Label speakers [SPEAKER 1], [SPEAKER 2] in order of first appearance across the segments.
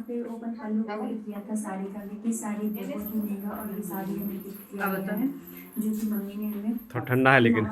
[SPEAKER 1] यहाँ पे ओपन पल्लू किया था साड़ी का, लेकिन साड़ी बहुत ही महंगा और ये साड़ी हमें गिफ्ट किया गया है, जो कि मम्मी ने हमें
[SPEAKER 2] थोड़ा ठंडा है लेकिन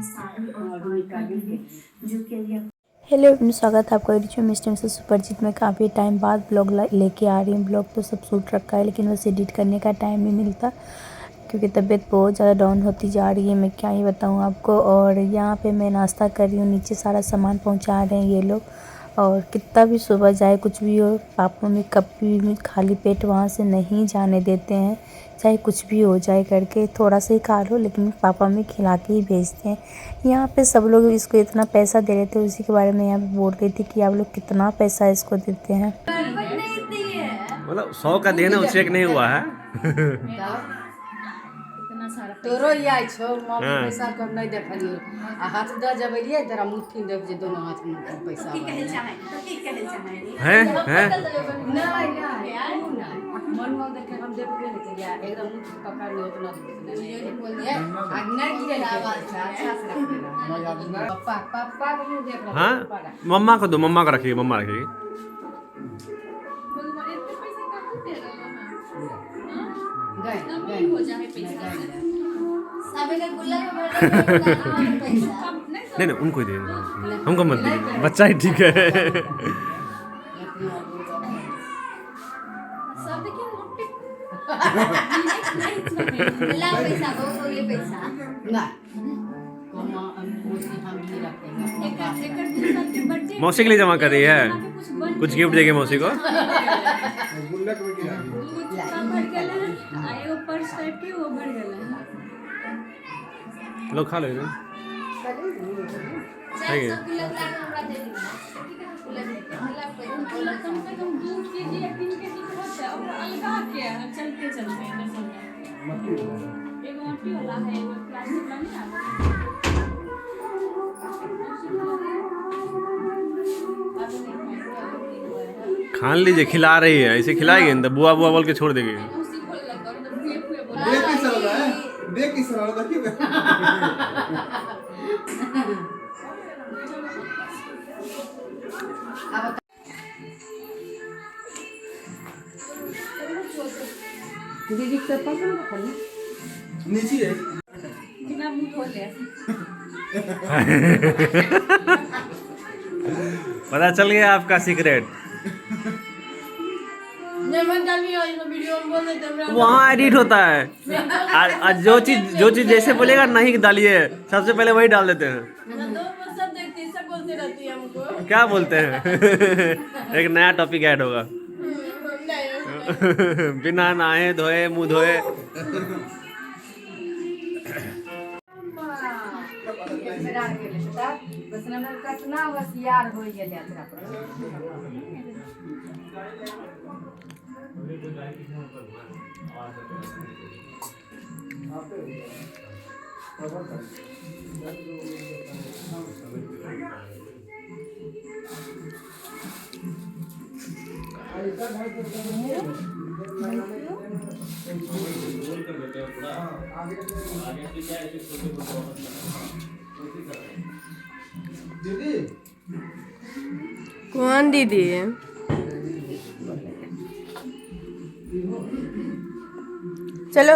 [SPEAKER 1] साड़ी और जो कि अभी हेलो एवरीवन, स्वागत है आपका रिचू मिस्टर से सुपरजीत में। काफ़ी टाइम बाद ब्लॉग लेके आ रही हूँ। ब्लॉग तो सब शूट रखा है, लेकिन बस एडिट करने का टाइम नहीं मिलता क्योंकि तबीयत बहुत ज़्यादा डाउन होती जा रही है। मैं क्या ही बताऊँ आपको। और यहाँ पे मैं नाश्ता कर रही हूँ, नीचे सारा सामान पहुँचा रहे हैं ये लोग। और कितना भी सुबह जाए कुछ भी हो, पापा मम्मी कभी भी खाली पेट वहाँ से नहीं जाने देते हैं, चाहे कुछ भी हो जाए करके। थोड़ा सा ही खा लो, लेकिन पापा मम्मी खिला के ही भेजते हैं। यहाँ पे सब लोग इसको इतना पैसा दे रहे थे, उसी के बारे में यहाँ पे बोल रही थी कि आप लोग कितना पैसा इसको देते हैं।
[SPEAKER 2] मतलब 100 का देना चेक नहीं हुआ है।
[SPEAKER 3] तोरो याद छौ, मम्मी पैसा कम नहीं देखलियो आ हाथ द जबलिए तेरा मुट्ठी देख जे दोनों हाथ में पैसा
[SPEAKER 2] है
[SPEAKER 3] नहीं मन देखे हम देखबे नहीं किया एकदम मुट्ठी पकड़ ले उतना आज नहीं गिरे अच्छा से रखेगा पापा पापा को मुंह देख रहा।
[SPEAKER 2] हाँ, मम्मा को दो, मम्मा को रखिए, मम्मा रखिए। नहीं नहीं, उनको ही दे, हमको मत दीजिए, बच्चा ही ठीक है। मौसी के लिए जमा कर रही है, कुछ गिफ्ट देंगे मौसी को। लो खा लो
[SPEAKER 4] चलते वाला है प्लास्टिक का नहीं आता।
[SPEAKER 2] खान लीजिए, खिला रही है, ऐसे खिलाएगी तो बुआ बुआ बोल के छोड़ देगी।
[SPEAKER 3] दीदी के पास
[SPEAKER 5] नीचे है
[SPEAKER 4] बिना मुंह खोले
[SPEAKER 2] पता चल गया आपका सीक्रेट। वहाँ एडिट होता है, जो चीज जैसे बोलेगा नहीं डालिए, सबसे पहले वही डाल देते हैं। क्या बोलते हैं? एक नया टॉपिक ऐड होगा। बिना नहाए धोए मुंह धोए।
[SPEAKER 3] कितना होशियार हो गेले
[SPEAKER 5] दीदी।
[SPEAKER 6] कौन दीदी? चलो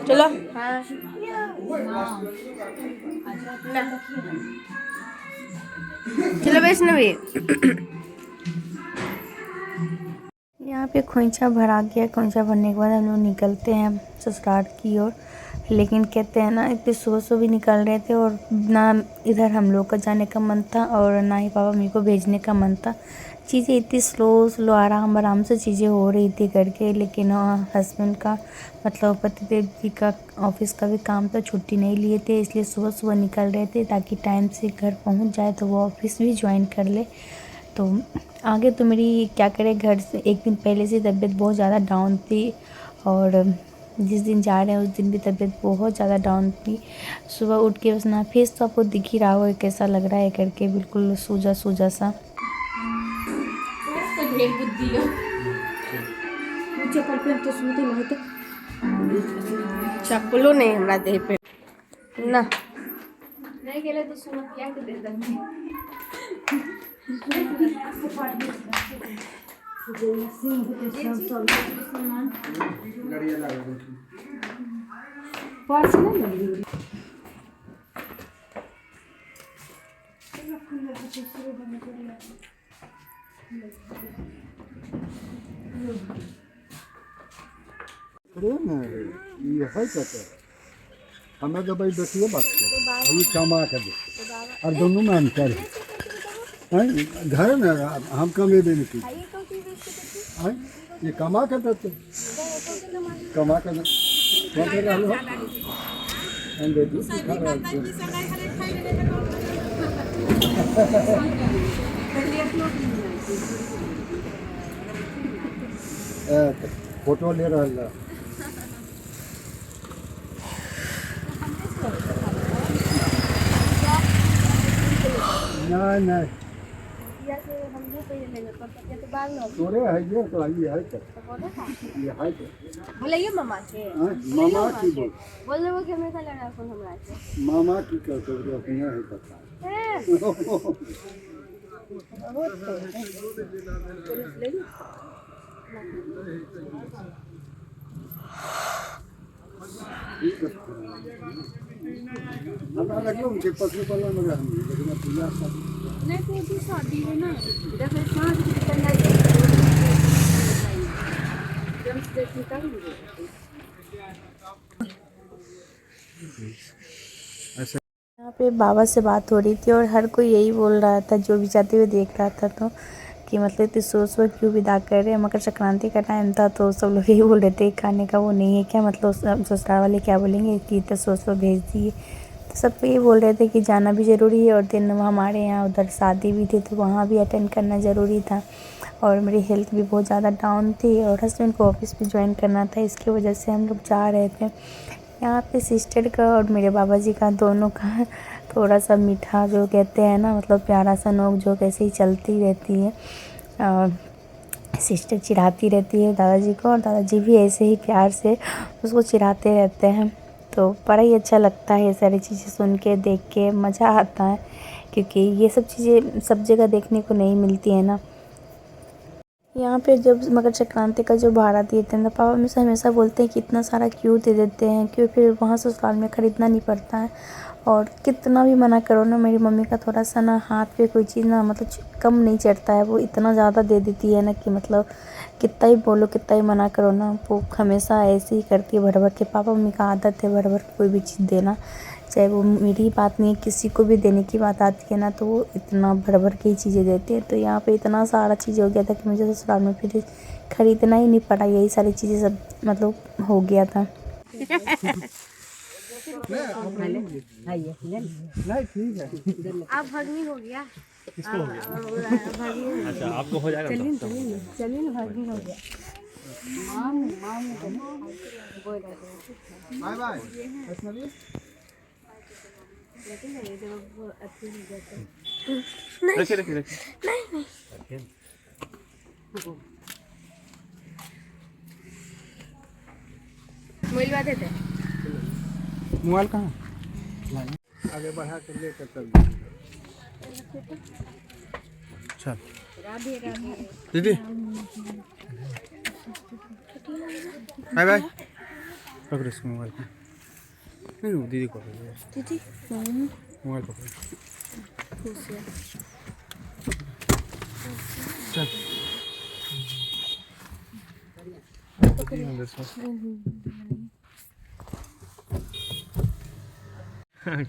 [SPEAKER 6] चलो। हाँ चलो वैष्णवी।
[SPEAKER 1] यहाँ पे खोइंचा भरा गया। खोइंचा भरने के बाद हम लोग निकलते हैं ससुराल की ओर। लेकिन कहते हैं ना, इतने सुबह सुबह निकल रहे थे और ना इधर हम लोग का जाने का मन था और ना ही पापा मम्मी को भेजने का मन था। चीज़ें इतनी स्लो आराम से चीज़ें हो रही थी करके। लेकिन हस्बैंड का मतलब पतिदेव जी का ऑफिस का भी काम था, छुट्टी नहीं लिए थे, इसलिए सुबह सुबह निकल रहे थे ताकि टाइम से घर पहुंच जाए तो वो ऑफिस भी ज्वाइन कर ले। तो आगे तो मेरी क्या करे, घर से एक दिन पहले से तबीयत बहुत ज़्यादा डाउन थी और जिस दिन जा रहे हैं उस दिन भी तबीयत बहुत ज़्यादा डाउन थी। सुबह उठ के बस ना, फेस तो आपको दिख ही रहा होगा कैसा लग रहा है करके, बिल्कुल सूजा सा।
[SPEAKER 6] चप्पलो नहीं हमरा देह पे ना।
[SPEAKER 4] नहीं गेले तो सुनो क्या के दे दे।
[SPEAKER 7] अरे ना ये है क्या हमें तो भाई देखिए बात को ये कमा कर दे और दोनों में अंतर है घर ना हम कमे भी नहीं है ये कमा कर देते कमा कर देते रहो हम देखो खा रहे फोटो ले रहा है नहीं नहीं तोरे है ये तो ये है ये है
[SPEAKER 6] बोलिए मामा से
[SPEAKER 7] मामा की बोल
[SPEAKER 6] बोल रहे हो कि हमेशा लड़ा कौन हमरा से
[SPEAKER 7] मामा की करते हो अपने है पता हमारा लगे उनके पत्नी पर लगा हम लेकिन पूजा
[SPEAKER 4] नहीं तो भी शादी है ना जब सांस करना है जब से निकालेंगे
[SPEAKER 1] यहाँ पे बाबा से बात हो रही थी और हर कोई यही बोल रहा था जो भी जाते हुए देख रहा था तो कि मतलब इतनी सोच क्यों विदा कर रहे हैं। मकर संक्रांति का टाइम था तो सब लोग यही बोल रहे थे खाने का वो नहीं है क्या, मतलब ससुराल वाले क्या बोलेंगे कि इतना सोच भेज दिए। तो सब ये बोल रहे थे कि जाना भी ज़रूरी है और दिन हमारे यहाँ उधर शादी भी थी तो वहाँ भी अटेंड करना ज़रूरी था और मेरी हेल्थ भी बहुत ज़्यादा डाउन थी और हस्बैंड को ऑफिस भी ज्वाइन करना था, इसकी वजह से हम लोग जा रहे थे। यहाँ पे सिस्टर का और मेरे बाबा जी का दोनों का थोड़ा सा मीठा जो कहते हैं ना, मतलब प्यारा सा नोक जो कैसे ही चलती रहती है। सिस्टर चिढ़ाती रहती है दादाजी को और दादाजी भी ऐसे ही प्यार से उसको चिढ़ाते रहते हैं। तो बड़ा ही अच्छा लगता है ये सारी चीज़ें सुन के, देख के मज़ा आता है क्योंकि ये सब चीज़ें सब जगह देखने को नहीं मिलती है ना। यहाँ पे जब मकर संक्रांति का जो भाड़ा देते हैं तो पापा हमेशा बोलते हैं कि इतना सारा क्यों दे देते हैं, क्यों फिर वहाँ ससुराल में खरीदना नहीं पड़ता है। और कितना भी मना करो ना, मेरी मम्मी का थोड़ा सा ना हाथ पे कोई चीज़ ना मतलब कम नहीं चढ़ता है, वो इतना ज़्यादा दे देती है ना कि मतलब कितना ही बोलो कितना ही मना करो ना वो हमेशा ऐसे ही करती है भर भर के। पापा मम्मी का आदत है भर भर कोई भी चीज़ देना, चाहे वो मेरी बात नहीं किसी को भी देने की बात आती है ना तो वो इतना भर भर के ही चीज़ें देते हैं। तो यहाँ पे इतना सारा चीज़ हो गया था कि मुझे ससुराल में फिर ख़रीदना ही नहीं पड़ा, यही सारी चीज़ें सब मतलब हो गया था।
[SPEAKER 7] नहीं ठीक है
[SPEAKER 6] आप भगनी हो गया।
[SPEAKER 2] अच्छा आपको हो जाएगा।
[SPEAKER 6] चलिए ना भगनी हो गया।
[SPEAKER 7] बाय बाय वैष्णवी
[SPEAKER 2] रखिए
[SPEAKER 6] मोबाइल बात है
[SPEAKER 7] मोबाइल कहाँ आगे बढ़ा के लेकर चल
[SPEAKER 2] चल दीदी बाय बाय पकड़ो इसको मोबाइल को। नहीं वो दीदी को दीदी मोबाइल पकड़ो। चल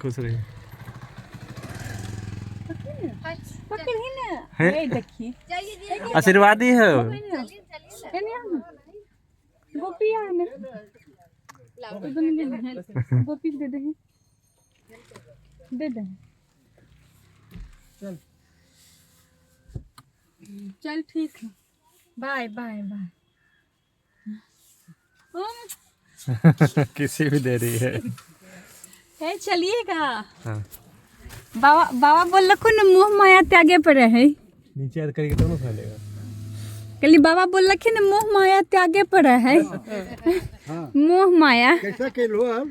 [SPEAKER 2] खुश रही आशीर्वाद ही है।
[SPEAKER 4] गोपी दे दे चल ठीक है बाय बाय बाय।
[SPEAKER 2] किसी भी दे रही है
[SPEAKER 4] चलिएगा।
[SPEAKER 2] हाँ।
[SPEAKER 4] बाबा बोल रखो न मोह माया त्यागे पर है
[SPEAKER 2] नीचे याद करके तो फैलेगा।
[SPEAKER 4] कली बाबा बोल रखे न मोह माया त्यागे पर है। मोह माया
[SPEAKER 7] कैसा खेलो हम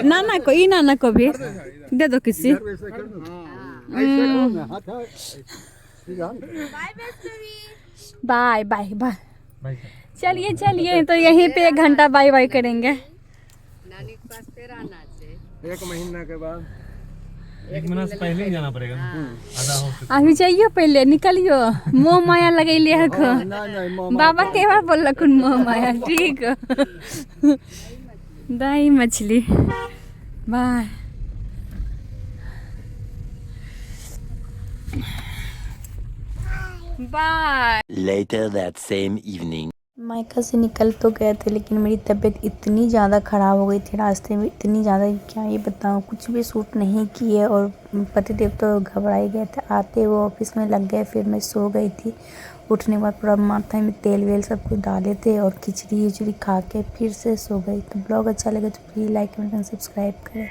[SPEAKER 4] नाना को ई नाना को भी दे दो किसी।
[SPEAKER 7] ऐसे करो ना हाथ
[SPEAKER 4] बाय बाय बाय। चलिए चलिए, तो यहीं पे 1 घंटा बाय बाय करेंगे।
[SPEAKER 3] नानी के पास फिर आना चाहिए।
[SPEAKER 7] 1 महीना के बाद
[SPEAKER 5] 1 महीना से पहले ही जाना पड़ेगा ना, आधा हो चुका।
[SPEAKER 4] अभी जाइयो, पहले निकलियो। मोह माया लगैले हक
[SPEAKER 7] नहीं
[SPEAKER 4] बाबा के बार बोलक मोह माया। ठीक दही मछली। Bye bye.
[SPEAKER 8] Later that same evening.
[SPEAKER 1] मायका से निकल तो गए थे, लेकिन मेरी तबीयत इतनी ज़्यादा ख़राब हो गई थी रास्ते में, इतनी ज़्यादा, क्या ये बताऊँ, कुछ भी सूट नहीं किए। और पतिदेव तो घबरा ही गए थे। आते वो ऑफिस में लग गए, फिर मैं सो गई थी। उठने के बाद पूरा माथा में तेल वेल सब कुछ डाले थे और खिचड़ी उचड़ी खा के फिर से सो गई। तो ब्लॉग अच्छा लगे तो प्लीज़ लाइक कमेंट सब्सक्राइब करें।